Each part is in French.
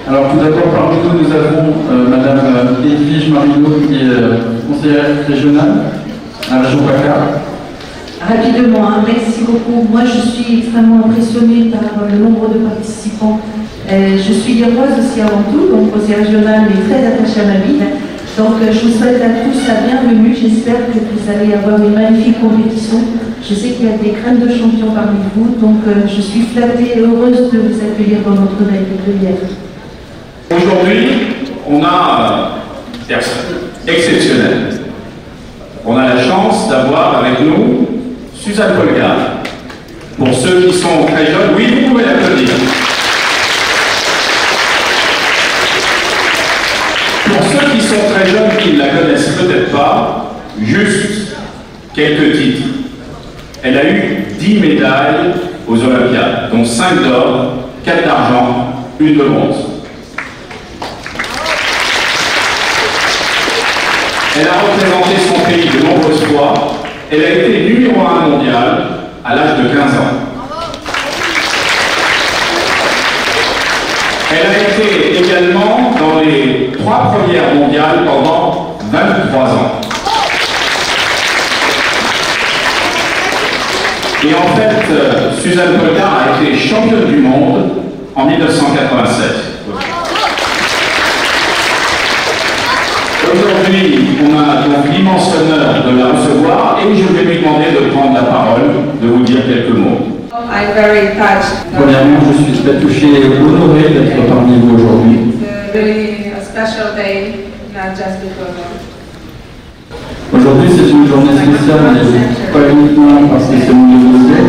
Alors tout d'abord, parmi nous avons Madame Edwige Marino, qui est conseillère régionale à la région PACA. Rapidement, merci beaucoup. Moi, je suis extrêmement impressionnée par le nombre de participants. Je suis liéroise aussi avant tout, donc conseillère régionale, mais très attachée à ma ville. Donc, je vous souhaite à tous la bienvenue. J'espère que vous allez avoir une magnifique compétition. Je sais qu'il y a des crèmes de champions parmi vous, donc je suis flattée et heureuse de vous accueillir dans notre belle hier. Aujourd'hui, on a une personne exceptionnelle. On a la chance d'avoir avec nous Suzanne Polgar. Pour ceux qui sont très jeunes, oui, vous pouvez l'applaudir. Pour ceux qui sont très jeunes, qui ne la connaissent peut-être pas, juste quelques titres. Elle a eu 10 médailles aux Olympiades, dont 5 d'or, 4 d'argent, 1 de bronze. Elle a représenté son pays de nombreuses fois. Elle a été numéro 1 mondial à l'âge de 15 ans. Elle a été également dans les 3 premières mondiales pendant 23 ans. Et en fait, Suzanne Polgar a été championne du monde en 1987. Aujourd'hui, on a donc l'immense honneur de la recevoir et je vais lui demander de prendre la parole, de vous dire quelques mots. I'm very touched. Premièrement, je suis très touché et honoré d'être parmi vous aujourd'hui. It's really a special day, not just because of. Aujourd'hui, c'est une journée spéciale, mais pas uniquement parce que c'est mon anniversaire.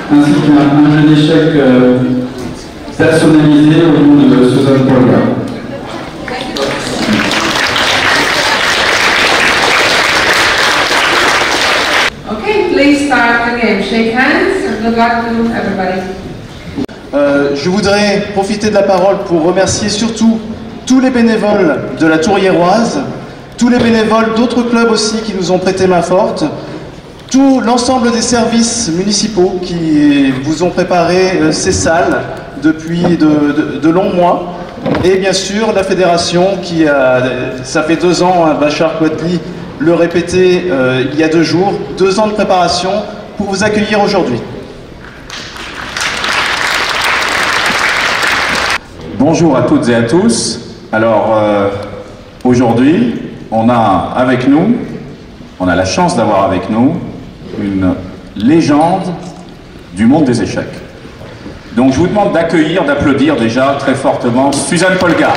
Ainsi qu'un jeu d'échecs personnalisé au nom de Suzanne Polgar. Okay, please start the game. Shake hands and good luck to everybody. Je voudrais profiter de la parole pour remercier surtout tous les bénévoles de la Touriéroise, tous les bénévoles d'autres clubs aussi qui nous ont prêté main forte, tout l'ensemble des services municipaux qui vous ont préparé ces salles depuis de longs mois, et bien sûr la fédération qui a, ça fait 2 ans, Bachar Kouadli le répétait il y a 2 jours, 2 ans de préparation pour vous accueillir aujourd'hui. Bonjour à toutes et à tous. Alors, aujourd'hui, on a avec nous, on a la chance d'avoir avec nous une légende du monde des échecs. Donc je vous demande d'accueillir, d'applaudir déjà très fortement Suzanne Polgar.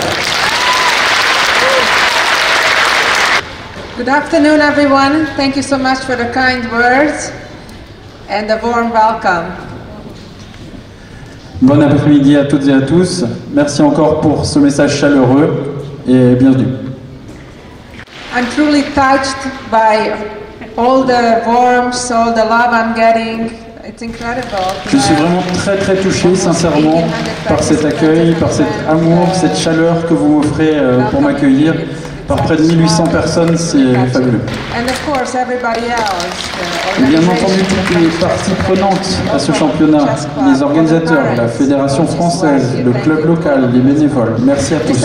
Good afternoon, everyone. Thank you so much for the kind words and the warm welcome. Bon après-midi à toutes et à tous. Merci encore pour ce message chaleureux et bienvenue. I'm truly touched by all the warmth, all the love I'm getting. It's incredible. Je suis vraiment très touché, sincèrement, par cet accueil, par cet amour, cette chaleur que vous m'offrez pour m'accueillir. Par près de 1800 personnes, c'est fabuleux. Et bien entendu, toutes les parties prenantes à ce championnat, les organisateurs, la fédération française, le club local, les bénévoles, merci à tous.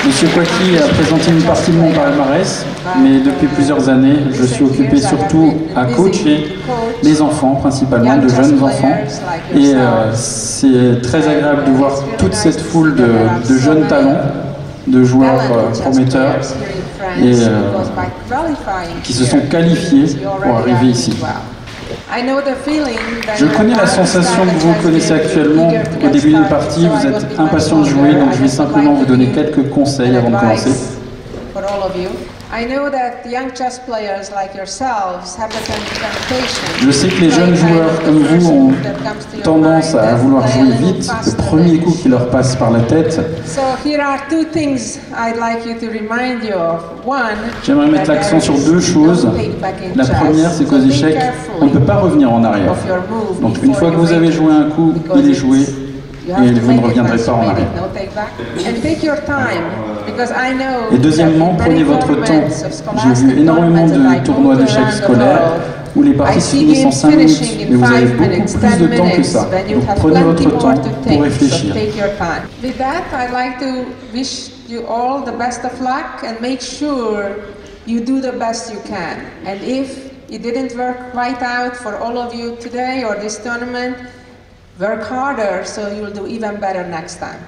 Monsieur Kouadli a présenté une partie de mon palmarès, mais depuis plusieurs années, je suis occupé surtout à coacher les enfants, principalement de jeunes enfants. Et c'est très agréable de voir toute cette foule de jeunes talents, de joueurs prometteurs et qui se sont qualifiés pour arriver ici. Je connais la sensation que vous connaissez actuellement. Au début d'une partie, vous êtes impatient de jouer, donc je vais simplement vous donner quelques conseils avant de commencer. I know that young chess players like yourselves have the temptation. Je sais que les jeunes joueurs comme vous ont tendance à vouloir jouer vite, le premier coup qui leur passe par la tête. So here are two things I'd like you to remind you of. One, j'aimerais mettre l'accent sur deux choses. La première, c'est qu'aux échecs, on ne peut pas revenir en arrière. Donc une fois que vous avez joué un coup, il est joué. Et vous ne reviendrez pas en arrière. Et deuxièmement, prenez votre temps. J'ai vu énormément de tournois d'échecs scolaires où les parties se finissent en 5 minutes, mais vous avez beaucoup plus de temps que ça. Donc prenez votre temps pour réfléchir. With that, I'd like to wish you all the best of luck and make sure you do the best you can. And if it didn't work right out for all of you today or this tournament, work harder so you'll do even better next time.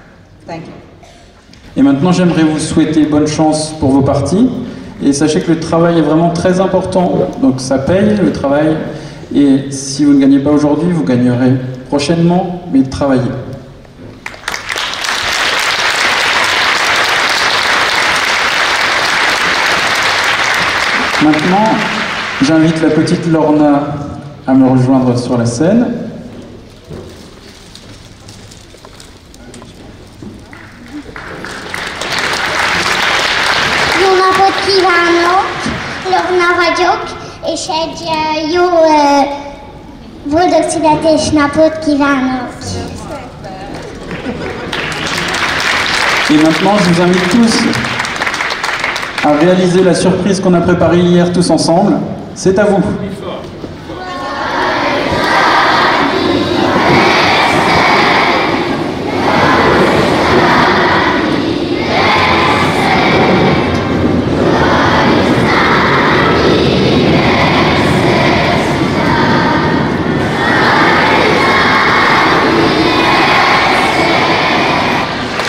Thank you. Et maintenant, j'aimerais vous souhaiter bonne chance pour vos parties. Et sachez que le travail est vraiment très important. Donc ça paye, le travail. Et si vous ne gagnez pas aujourd'hui, vous gagnerez prochainement, mais travaillez. Maintenant, j'invite la petite Lorna à me rejoindre sur la scène. Lorna vagyok, és egy jó boldog születésnapot kívánok. Et maintenant, je vous invite tous à réaliser la surprise qu'on a préparée hier tous ensemble. C'est à vous.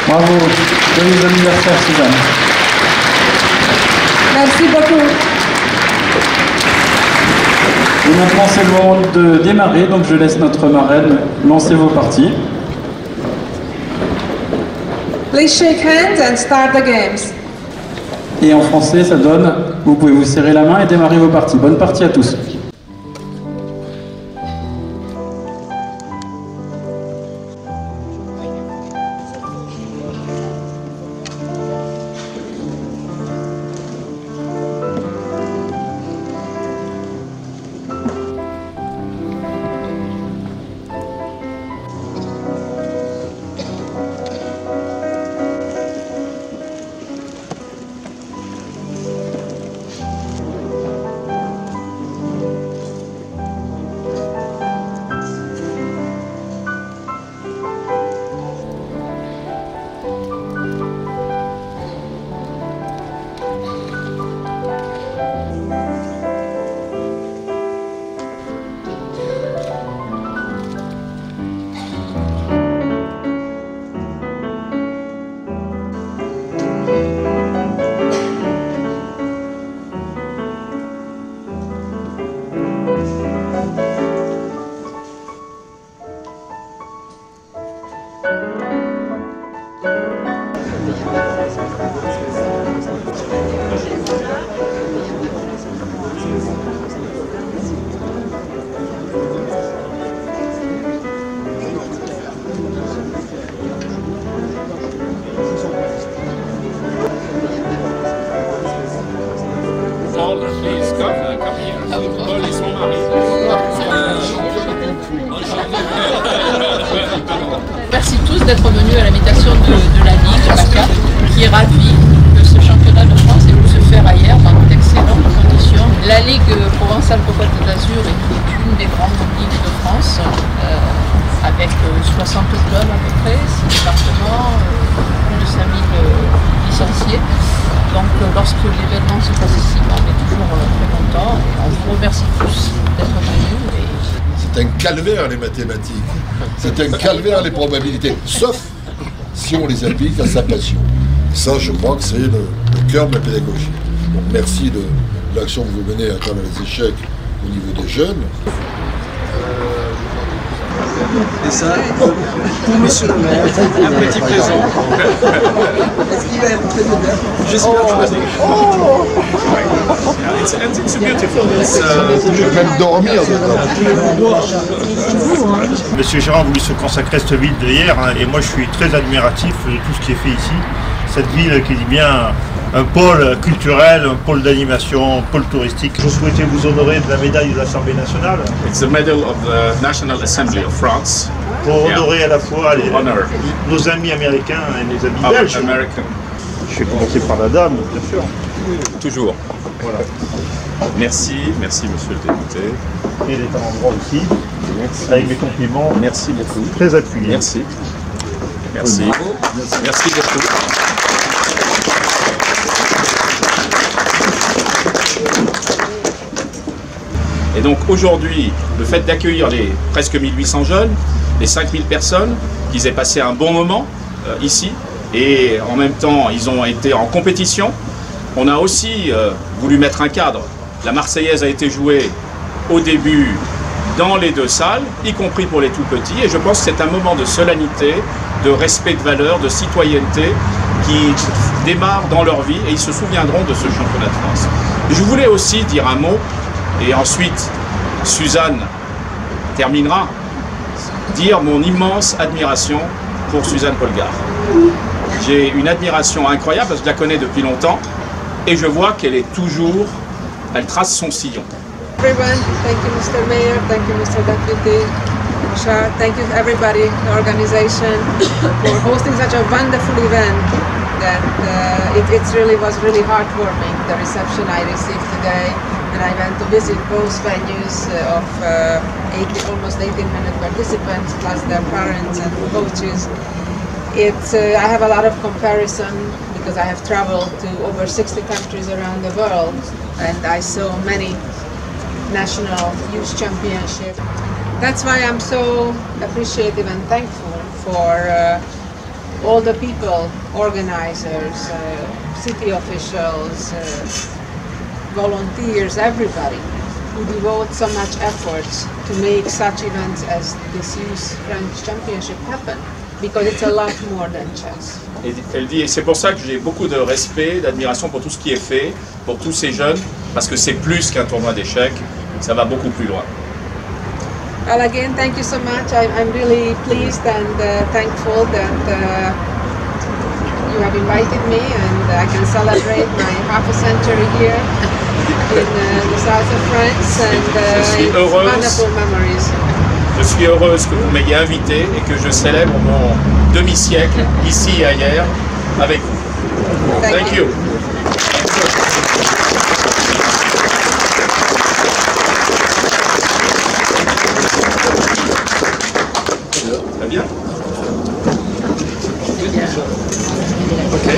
Bravo, joyeux anniversaire Suzanne. Merci beaucoup. Et maintenant c'est le moment de démarrer, donc je laisse notre marraine lancer vos parties. Please shake hands and start the games. Et en français ça donne, vous pouvez vous serrer la main et démarrer vos parties. Bonne partie à tous. Merci tous d'être venus à l'invitation de la Ligue, PACA, qui est ravie que ce championnat de France ait pu se faire ailleurs dans d'excellentes conditions. La Ligue Provence-Alpes-Côte d'Azur est une des grandes ligues de France, avec 60 clubs à peu près, 6 départements, plus de 5000 licenciés. Donc lorsque l'événement se passe ici, on est toujours très contents et on vous remercie tous d'être venus. C'est un calvaire les mathématiques, c'est un calvaire les probabilités, sauf si on les applique à sa passion. Ça, je crois que c'est le cœur de la pédagogie. Donc merci de l'action que vous menez à travers les échecs au niveau des jeunes. Et ça, pour monsieur le maire, un petit présent. Est-ce qu'il va être très bien? J'espère que C'est beautiful. Je vais même dormir dedans. Monsieur Gérard a voulu se consacrer à cette ville d'hier, hein, et moi je suis très admiratif de tout ce qui est fait ici. Cette ville qui dit bien un pôle culturel, un pôle d'animation, un pôle touristique. Je souhaitais vous honorer de la médaille de l'Assemblée nationale. It's the medal of the National Assembly of France. Pour honorer à la fois Honor. nos amis américains et nos amis Our belges. American. Je vais commencer par la dame, bien sûr. Toujours. Voilà. Merci, merci monsieur le député. Et les endroits aussi. Merci. Avec mes compliments. Merci beaucoup. Très appuyés. Merci. Merci. Merci beaucoup. Et donc aujourd'hui, le fait d'accueillir les presque 1800 jeunes, les 5000 personnes, qu'ils aient passé un bon moment ici, et en même temps ils ont été en compétition. On a aussi voulu mettre un cadre. La Marseillaise a été jouée au début dans les deux salles, y compris pour les tout petits, et je pense que c'est un moment de solennité, de respect de valeurs, de citoyenneté qui démarre dans leur vie, et ils se souviendront de ce championnat de France. Je voulais aussi dire un mot, et ensuite Suzanne terminera, dire mon immense admiration pour Suzanne Polgar. J'ai une admiration incroyable parce que je la connais depuis longtemps, et je vois qu'elle est toujours, elle trace son sillon. Everyone, thank you Mr. Mayor, thank you Mr. Deputy, Shah, thank you everybody, the organization, for hosting such a wonderful event that it really was really heartwarming, the reception I received today. And I went to visit both venues of almost 1,800 participants, plus their parents and coaches. I have a lot of comparison because I have traveled to over 60 countries around the world, and I saw many national youth championships. That's why I'm so appreciative and thankful for all the people, organizers, city officials, volunteers, everybody who devote so much effort to make such events as this Youth French Championship happen, because it's a lot more than chess. Et elle dit, et c'est pour ça que j'ai beaucoup de respect, d'admiration pour tout ce qui est fait, pour tous ces jeunes, parce que c'est plus qu'un tournoi d'échecs, ça va beaucoup plus loin. Well, again, thank you so much. I'm really pleased and thankful that you have invited me, and I can celebrate my half a century here in the south of France, and wonderful memories. Je suis heureuse que vous m'ayez invité et que je célèbre mon demi-siècle ici et ailleurs avec vous. Thank you. Très bien. Ok.